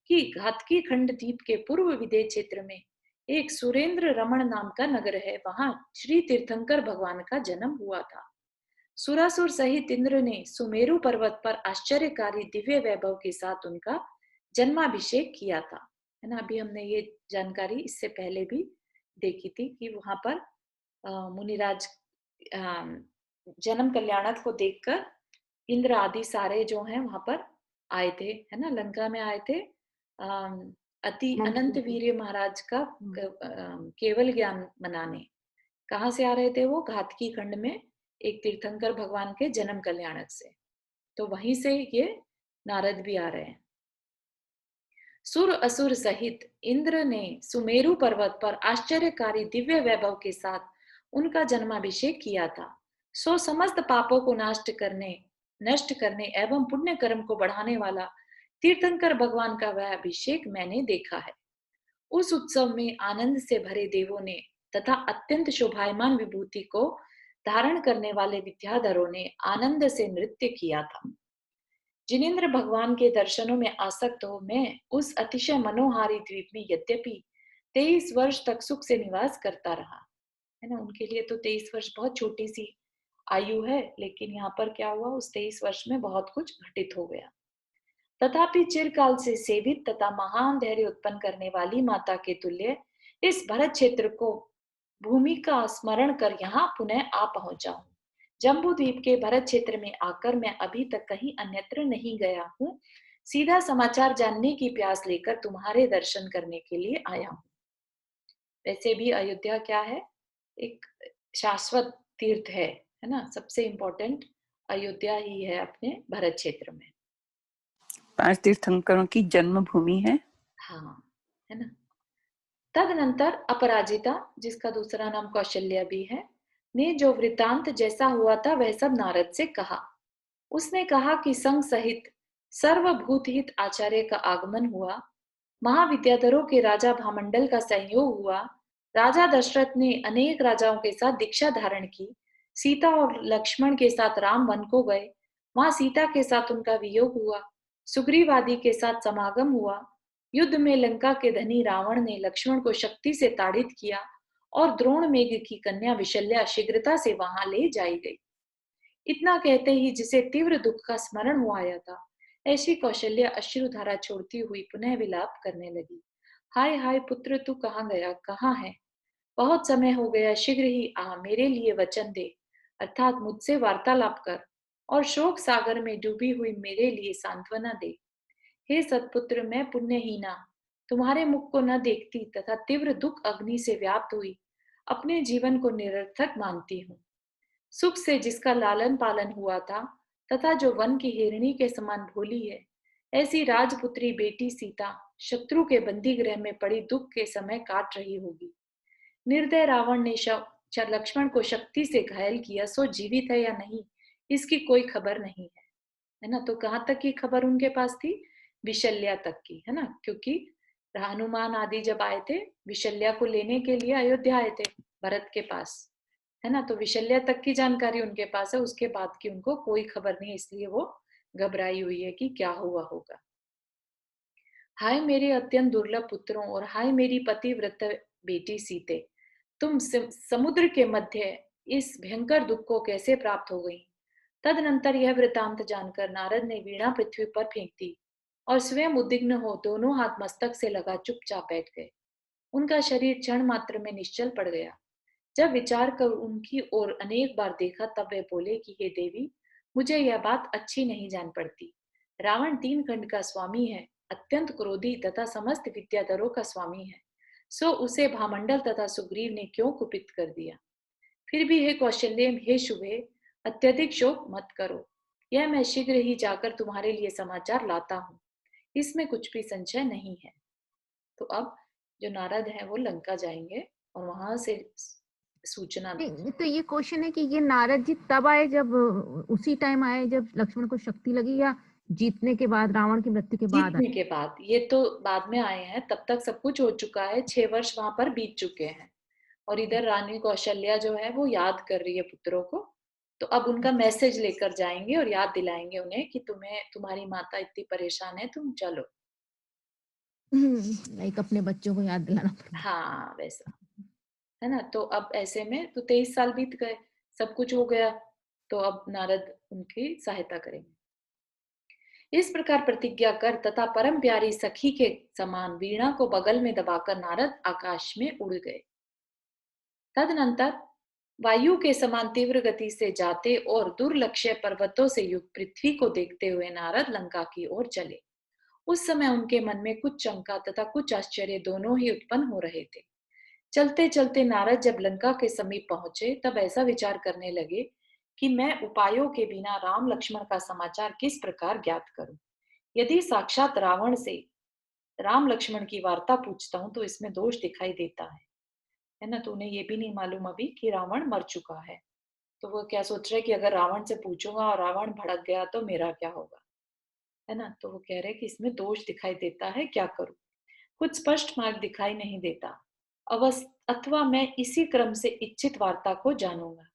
कि घातकी खंड द्वीप के पूर्व विदेह क्षेत्र में एक सुरेंद्र रमण नाम का नगर है, वहां श्री तीर्थंकर भगवान का जन्म हुआ था। सुरासुर सहित इंद्र ने सुमेरु पर्वत पर आश्चर्यकारी दिव्य वैभव के साथ उनका जन्माभिषेक किया था, है ना। अभी हमने ये जानकारी इससे पहले भी देखी थी कि वहां पर मुनिराज जन्म कल्याणक को देखकर इंद्र आदि सारे जो हैं वहां पर आए थे, है ना, लंका में आए थे। अति अनंत वीर्य महाराज का केवल ज्ञान मनाने। कहाँ से आ रहे थे वो? घातकी खंड में एक तीर्थंकर भगवान के जन्म कल्याणक से, तो वहीं से ये नारद भी आ रहे हैं। सुर असुर सहित इंद्र ने सुमेरु पर्वत पर आश्चर्यकारी दिव्य वैभव के साथ उनका जन्माभिषेक किया था। सो समस्त पापों को नष्ट करने एवं पुण्य कर्म को बढ़ाने वाला तीर्थंकर भगवान का वह अभिषेक मैंने देखा है। उस उत्सव में आनंद से भरे देवों ने तथा अत्यंत शोभायमान विभूति को धारण करने वाले विद्याधरों ने आनंद से नृत्य किया था। जिनेन्द्र भगवान के दर्शनों में आसक्त हो मैं उस अतिशय मनोहारी द्वीप में यद्यपि 23 वर्ष तक सुख से निवास करता रहा, है ना। उनके लिए तो 23 वर्ष बहुत छोटी सी आयु है, लेकिन यहाँ पर क्या हुआ, उस 23 वर्ष में बहुत कुछ घटित हो गया। तथापि चिरकाल से सेवित तथा महान धैर्य उत्पन्न करने वाली माता के तुल्य इस भरत क्षेत्र को भूमि का स्मरण कर यहाँ पुनः आ पहुंचा हूँ। जम्बू द्वीप के भरत क्षेत्र में आकर मैं अभी तक कहीं अन्यत्र नहीं गया हूँ। सीधा समाचार जानने की प्यास लेकर तुम्हारे दर्शन करने के लिए आया हूँ। वैसे भी अयोध्या क्या है, एक शाश्वत तीर्थ है ना। सबसे इम्पोर्टेंट अयोध्या ही है अपने भरत क्षेत्र में। 5 तीर्थंकरों की जन्मभूमि है। हाँ, है ना। तदनंतर अपराजिता, जिसका दूसरा नाम कौशल्या भी है, ने जो वृतांत जैसा हुआ था वह सब नारद से कहा। उसने कहा कि संग सहित सर्वभूत हित आचार्य का आगमन हुआ, महाविद्याधरों के राजा भामंडल का संयोग हुआ, राजा दशरथ ने अनेक राजाओं के साथ दीक्षा धारण की, सीता और लक्ष्मण के साथ राम वन को गए, वहां सीता के साथ उनका वियोग हुआ, सुग्रीव आदि के साथ समागम हुआ, युद्ध में लंका के धनी रावण ने लक्ष्मण को शक्ति से ताड़ित किया और द्रोण मेघ की कन्या विशल्या शीघ्रता से वहां ले जाई गई। इतना कहते ही जिसे तीव्र दुख का स्मरण हो आया था, ऐसी कौशल्या अश्रुधारा छोड़ती हुई पुनः विलाप करने लगी। हाय हाय पुत्र, तू कहाँ गया, कहाँ है? बहुत समय हो गया, शीघ्र ही आ, मेरे लिए वचन दे, अर्थात मुझसे वार्तालाप कर और शोक सागर में डूबी हुई मेरे लिए सांत्वना दे। हे सत्पुत्र, मैं पुण्यहीना तुम्हारे मुख को न देखती तथा तीव्र दुख अग्नि से व्याप्त हुई अपने जीवन को निरर्थक मानती हूँ। सुख से जिसका लालन पालन हुआ था तथा जो वन की हिरणी के समान भोली है, ऐसी राजपुत्री बेटी सीता शत्रु के बंदी गृह में पड़ी दुख के समय काट रही होगी। निर्दय रावण ने लक्ष्मण को शक्ति से घायल किया, सो जीवित है या नहीं इसकी कोई खबर नहीं है ना। तो कहाँ तक की खबर उनके पास थी? विशल्या तक की, है ना। क्योंकि हनुमान आदि जब आए थे विशल्या को लेने के लिए अयोध्या आए थे भरत के पास, है ना। तो विशल्या तक की जानकारी उनके पास है, उसके बाद की उनको कोई खबर नहीं, इसलिए वो घबराई हुई है कि क्या हुआ होगा। हाय मेरे अत्यंत दुर्लभ पुत्रों और हाय मेरी पतिव्रत बेटी सीते, तुम समुद्र के मध्य इस भयंकर दुख को कैसे प्राप्त हो गई? तदनंतर यह वृतांत जानकर नारद ने वीणा पृथ्वी पर फेंक दी और स्वयं उद्विग्न हो दोनों हाथ मस्तक से लगा चुपचाप बैठ गए। उनका शरीर क्षण मात्र में निश्चल पड़ गया। जब विचार कर उनकी ओर अनेक बार देखा, तब वे बोले कि हे देवी, मुझे यह बात अच्छी नहीं जान पड़ती। रावण 3 खंड का स्वामी है, अत्यंत क्रोधी तथा समस्त विद्याधरों का स्वामी है, सो उसे भामंडल तथा सुग्रीव ने क्यों कुपित कर दिया? फिर भी हे कौशल्य, हे शुभे, अत्यधिक शोक मत करो, यह मैं शीघ्र ही जाकर तुम्हारे लिए समाचार लाता हूँ, इसमें कुछ भी संशय नहीं है। तो अब जो नारद हैं वो लंका जाएंगे और वहां से सूचना देंगे। तो ये क्वेश्चन है कि ये नारद जी तब आए जब उसी टाइम आए जब लक्ष्मण को शक्ति लगी, या जीतने के बाद, रावण की मृत्यु के बाद? जीतने के बाद, ये तो बाद में आए हैं, तब तक सब कुछ हो चुका है, 6 वर्ष वहां पर बीत चुके हैं और इधर रानी कौशल्या जो है वो याद कर रही है पुत्रों को। तो अब उनका मैसेज लेकर जाएंगे और याद दिलाएंगे उन्हें कि तुम्हें तुम्हारी माता इतनी परेशान है, तुम चलो। लाइक अपने बच्चों को याद दिलाना पड़ता है। हाँ वैसा, है ना। तो अब ऐसे में तो 23 साल बीत गए, सब कुछ हो गया, तो अब नारद उनकी सहायता करेंगे। इस प्रकार प्रतिज्ञा कर तथा परम प्यारी सखी के समान वीणा को बगल में दबाकर नारद आकाश में उड़ गए। तदनंतर वायु के समान तीव्र गति से जाते और दुर्लक्ष्य पर्वतों से युक्त पृथ्वी को देखते हुए नारद लंका की ओर चले। उस समय उनके मन में कुछ शंका तथा कुछ आश्चर्य दोनों ही उत्पन्न हो रहे थे। चलते चलते नारद जब लंका के समीप पहुंचे तब ऐसा विचार करने लगे कि मैं उपायों के बिना राम लक्ष्मण का समाचार किस प्रकार ज्ञात करूं। यदि साक्षात रावण से राम लक्ष्मण की वार्ता पूछता हूं तो इसमें दोष दिखाई देता है ना। तो उन्हें ये भी नहीं मालूम अभी कि रावण मर चुका है, तो वो क्या सोच रहे कि अगर रावण से पूछूंगा और रावण भड़क गया तो मेरा क्या होगा, है ना। तो वो कह रहे कि इसमें दोष दिखाई देता है, क्या करूं, कुछ स्पष्ट मार्ग दिखाई नहीं देता, अथवा मैं इसी क्रम से इच्छित वार्ता को जानूंगा।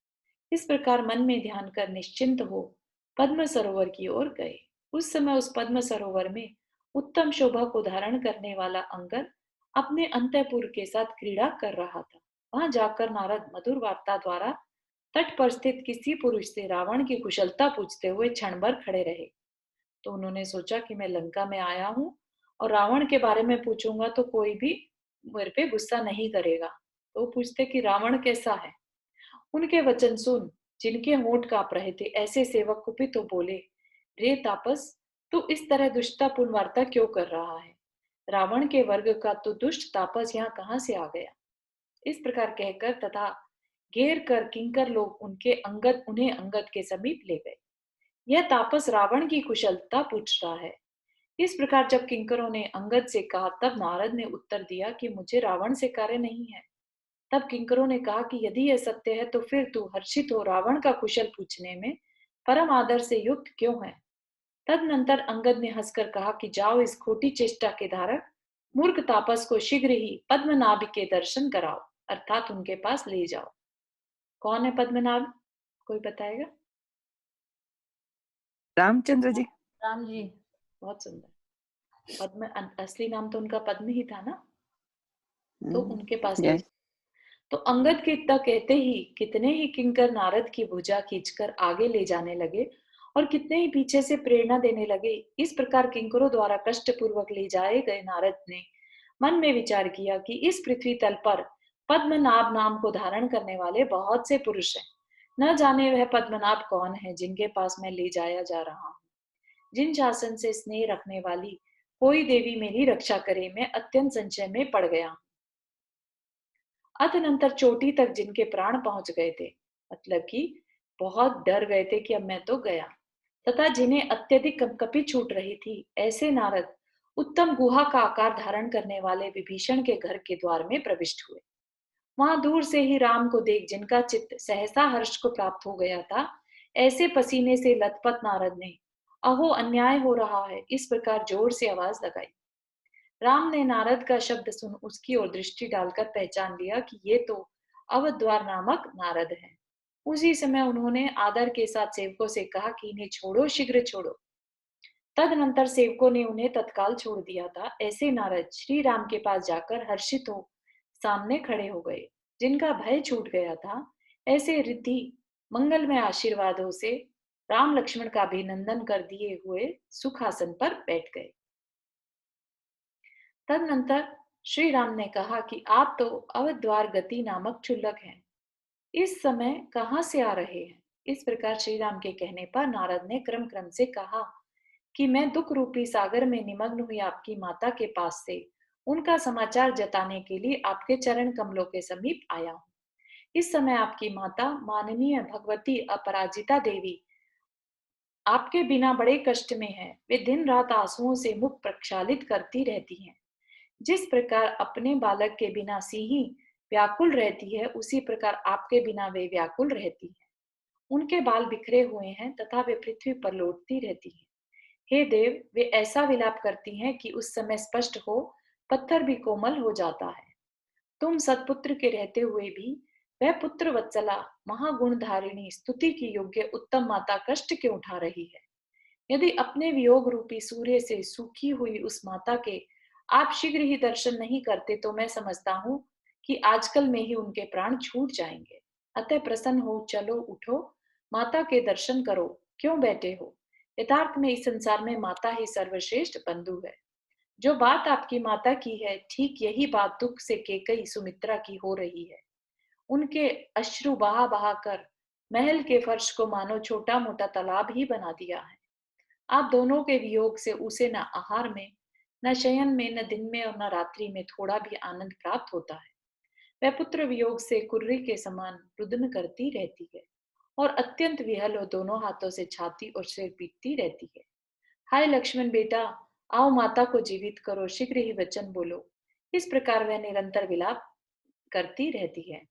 इस प्रकार मन में ध्यान कर निश्चिंत हो पद्म सरोवर की ओर गए। उस समय उस पद्म सरोवर में उत्तम शोभा को धारण करने वाला अंगद अपने अंतःपुर के साथ क्रीड़ा कर रहा था। वहां जाकर नारद मधुर वार्ता द्वारा तट पर स्थित किसी पुरुष से रावण की कुशलता पूछते हुए क्षण भर खड़े रहे। तो उन्होंने सोचा कि मैं लंका में आया हूँ और रावण के बारे में पूछूंगा तो कोई भी मेरे पे गुस्सा नहीं करेगा। तो पूछते कि रावण कैसा है। उनके वचन सुन जिनके होंठ कांप रहे थे ऐसे सेवक कुपित तो बोले, रे तापस, तू इस तरह दुष्टतापूर्ण वार्ता क्यों कर रहा है। रावण के वर्ग का तो दुष्ट तापस यहाँ कहाँ से आ गया। इस प्रकार कहकर तथा घेर कर किंकर लोग उन्हें अंगद के समीप ले गए। यह तापस रावण की कुशलता पूछ रहा है। इस प्रकार जब किंकरों ने अंगद से कहा तब नारद ने उत्तर दिया कि मुझे रावण से कार्य नहीं है। तब किंकरों ने कहा कि यदि यह सत्य है तो फिर तू हर्षित हो रावण का कुशल पूछने में परम आदर से युक्त क्यों है। तदनंतर अंगद ने हंसकर कहा कि जाओ इस खोटी चेष्टा के धारक मूर्ख तापस को शीघ्र ही पद्मनाभ के दर्शन कराओ, अर्थात उनके पास ले जाओ। कौन है पद्मनाभ, कोई बताएगा। रामचंद्र जी। राम जी, बहुत सुंदर। पद्म असली नाम तो उनका पद्म ही था ना, तो उनके पास ले। तो अंगद के इतना कहते ही कितने ही किंकर नारद की भुजा खींचकर आगे ले जाने लगे और कितने ही पीछे से प्रेरणा देने लगे। इस प्रकार किंकरों द्वारा कष्ट पूर्वक ले जाए गए नारद ने मन में विचार किया कि इस पृथ्वी तल पर पद्मनाभ नाम को धारण करने वाले बहुत से पुरुष हैं। न जाने वह पद्मनाभ कौन है जिनके पास मैं ले जाया जा रहा हूँ। जिन शासन से स्नेह रखने वाली कोई देवी मेरी रक्षा करे, मैं अत्यंत संशय में पड़ गया। अतनंतर चोटी तक जिनके प्राण पहुंच गए थे, मतलब कि बहुत डर गए थे कि अब मैं तो गया, तथा जिन्हें अत्यधिक कंपकपी छूट रही थी, ऐसे नारद उत्तम गुहा का आकार धारण करने वाले विभीषण के घर के द्वार में प्रविष्ट हुए। वहां दूर से ही राम को देख जिनका चित्त सहसा हर्ष को प्राप्त हो गया था, ऐसे पसीने से लथपथ नारद ने अहो अन्याय हो रहा है इस प्रकार जोर से आवाज लगाई। राम ने नारद का शब्द सुन उसकी ओर दृष्टि डालकर पहचान लिया कि ये तो अवद्वार नामक नारद है। उसी समय उन्होंने आदर के साथ सेवकों से कहा कि इन्हें छोड़ो, शीघ्र छोड़ो। तदनंतर सेवकों ने उन्हें तत्काल छोड़ दिया था। ऐसे नारद श्री राम के पास जाकर हर्षित हो सामने खड़े हो गए। जिनका भय छूट गया था, ऐसे रिद्धि मंगलमय आशीर्वादों से राम लक्ष्मण का अभिनंदन कर दिए हुए सुखासन पर बैठ गए। तदनंतर श्री राम ने कहा कि आप तो अवद्वार गति नामक क्षुल्लक हैं, इस समय कहां से आ रहे हैं। इस प्रकार श्री राम के कहने पर नारद ने क्रम क्रम से कहा कि मैं दुख रूपी सागर में निमग्न हुई आपकी माता के पास से उनका समाचार जताने के लिए आपके चरण कमलों के समीप आया हूँ। इस समय आपकी माता माननीय भगवती अपराजिता देवी आपके बिना बड़े कष्ट में है। वे दिन रात आंसुओं से मुख प्रक्षालित करती रहती हैं। जिस प्रकार अपने बालक के बिना सिंही व्याकुल रहती है, उसी प्रकार आपके बिना वे व्याकुल रहती है। उनके बाल बिखरे हुए हैं तथा वे पृथ्वी पर लौटती रहती हैं। हे देव, वे ऐसा विलाप करती हैं कि उस समय स्पष्ट हो पत्थर भी कोमल हो जाता है। तुम सत्पुत्र के रहते हुए भी वह पुत्र वत्सला महागुण धारिणी स्तुति की योग्य उत्तम माता कष्ट क्यों उठा रही है। यदि अपने वियोग रूपी सूर्य से सूखी हुई उस माता के आप शीघ्र ही दर्शन नहीं करते तो मैं समझता हूँ कि आजकल में ही उनके प्राण छूट जाएंगे। अतः प्रसन्न हो, चलो उठो, माता के दर्शन करो, क्यों बैठे हो? यथार्थ में इस संसार में माता ही सर्वश्रेष्ठ बंधु है। जो बात आपकी माता की है, ठीक यही बात दुख से केकई सुमित्रा की हो रही है। उनके अश्रु बहा बहा कर महल के फर्श को मानो छोटा मोटा तालाब ही बना दिया है। आप दोनों के वियोग से उसे न आहार में, न शयन में, न दिन में और न रात्रि में थोड़ा भी आनंद प्राप्त होता है। वह पुत्र वियोग से कुर्री के समान रुदन करती रहती है और अत्यंत विहल और दोनों हाथों से छाती और सिर पीटती रहती है। हाय लक्ष्मण बेटा, आओ माता को जीवित करो, शीघ्र ही वचन बोलो। इस प्रकार वह निरंतर विलाप करती रहती है।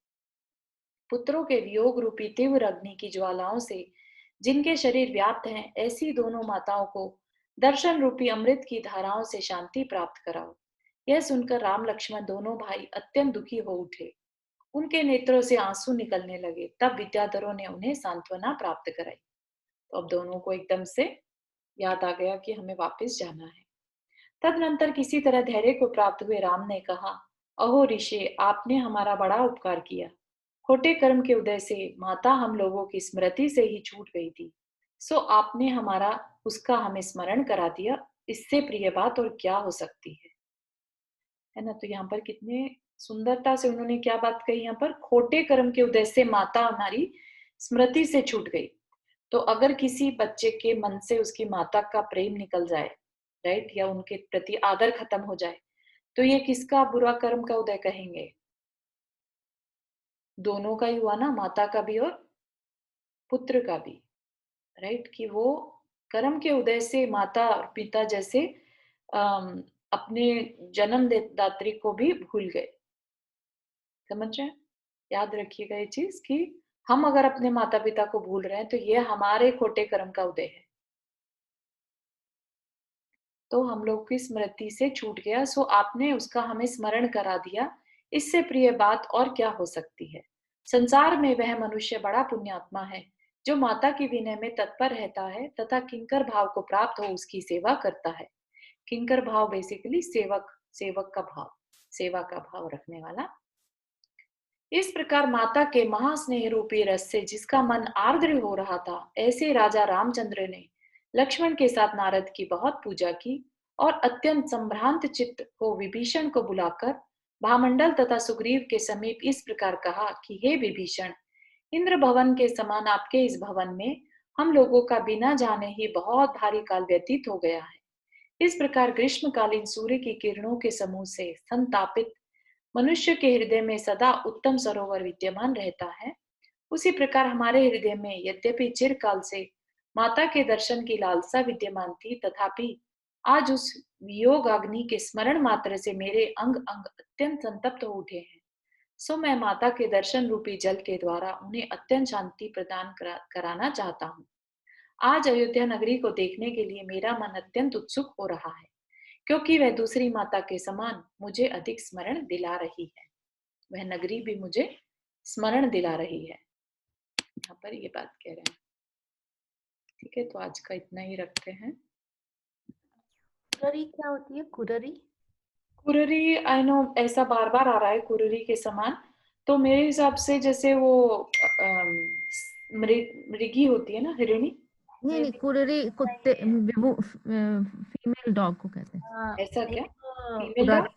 पुत्रों के वियोग रूपी तीव्र अग्नि की ज्वालाओं से जिनके शरीर व्याप्त हैं, ऐसी दोनों माताओं को दर्शन रूपी अमृत की धाराओं से शांति प्राप्त कराओ। यह सुनकर राम लक्ष्मण दोनों भाई अत्यंत दुखी हो उठे। उनके नेत्रों से आंसू निकलने लगे। तब विद्याधरों ने उन्हें सांत्वना प्राप्त कराई। तो अब दोनों को एकदम से याद आ गया कि हमें वापस जाना है। तदनंतर किसी तरह धैर्य को प्राप्त हुए राम ने कहा, अहो ऋषि, आपने हमारा बड़ा उपकार किया। खोटे कर्म के उदय से माता हम लोगों की स्मृति से ही छूट गई थी, सो आपने हमारा उसका हमें स्मरण करा दिया। इससे प्रिय बात और क्या हो सकती है ना? तो यहाँ पर कितने सुंदरता से उन्होंने क्या बात कही यहाँ पर, खोटे कर्म के उदय से माता हमारी स्मृति से छूट गई। तो अगर किसी बच्चे के मन से उसकी माता का प्रेम निकल जाए, राइट, या उनके प्रति आदर खत्म हो जाए, तो ये किसका बुरा कर्म का उदय कहेंगे? दोनों का ही हुआ ना, माता का भी और पुत्र का भी, राइट, कि वो कर्म के उदय से माता और पिता जैसे अपने जन्म दात्री को भी भूल गए। समझ रहे हैं? याद रखिएगा ये चीज कि हम अगर अपने माता पिता को भूल रहे हैं तो ये हमारे खोटे कर्म का उदय है। तो हम लोग की स्मृति से छूट गया, सो आपने उसका हमें स्मरण करा दिया। इससे प्रिय बात और क्या हो सकती है? संसार में वह मनुष्य बड़ा पुण्यात्मा है जो माता की विनय में तत्पर रहता है तथा किंकर भाव को प्राप्त हो उसकी सेवा करता है। किंकर भाव बेसिकली सेवक, सेवक का भाव, सेवा का भाव रखने वाला। इस प्रकार माता के महास्नेह रूपी रस से जिसका मन आर्द्र हो रहा था, ऐसे राजा रामचंद्र ने लक्ष्मण के साथ नारद की बहुत पूजा की और अत्यंत संभ्रांत चित्त हो विभीषण को बुलाकर भामंडल तथा सुग्रीव के समीप इस प्रकार कहा कि हे विभीषण, इंद्र भवन के समान आपके इस भवन में हम लोगों का बिना जाने ही बहुत भारी काल व्यतीत हो गया है। इस प्रकार ग्रीष्मकालीन सूर्य की किरणों के समूह से संतापित मनुष्य के हृदय में सदा उत्तम सरोवर विद्यमान रहता है, उसी प्रकार हमारे हृदय में यद्यपि चिरकाल से माता के दर्शन की लालसा विद्यमान थी, तथापि आज उस वियोग अग्नि के स्मरण मात्र से मेरे अंग अंग अत्यंत संतप्त हो उठे हैं। सो मैं माता के दर्शन रूपी जल के द्वारा उन्हें अत्यंत शांति प्रदान कराना चाहता हूँ। आज अयोध्या नगरी को देखने के लिए मेरा मन अत्यंत उत्सुक हो रहा है, क्योंकि वह दूसरी माता के समान मुझे अधिक स्मरण दिला रही है। वह नगरी भी मुझे स्मरण दिला रही है। यहाँ पर ये बात कह रहे हैं। ठीक है, तो आज का इतना ही रखते हैं। कुररी क्या होती है? कुररी, कुररी, आई नो ऐसा बार बार आ रहा है कुररी के समान, तो मेरे हिसाब से जैसे वो मृगी होती है ना, हिरणी। नहीं नहीं, कुररी कुत्ते, वो फीमेल डॉग को कहते हैं। ऐसा क्या? फीमेल कुरर, डॉग?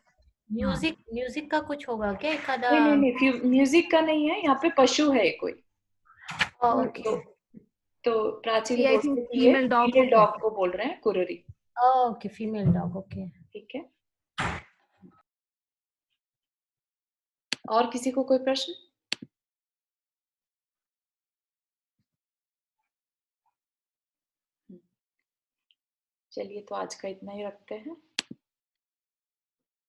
म्यूजिक, म्यूजिक का कुछ होगा क्या? एक आधा? नहीं नहीं नहीं, म्यूजिक का नहीं है, यहाँ पे पशु है कोई। ओके, तो प्राचीन आई थिंक बोलते फीमेल डॉग को फीमेल डॉग को बोल रहे हैं कुररी। Okay, female dog, okay. ठीक है, और किसी को कोई प्रश्न? चलिए, तो आज का इतना ही रखते हैं।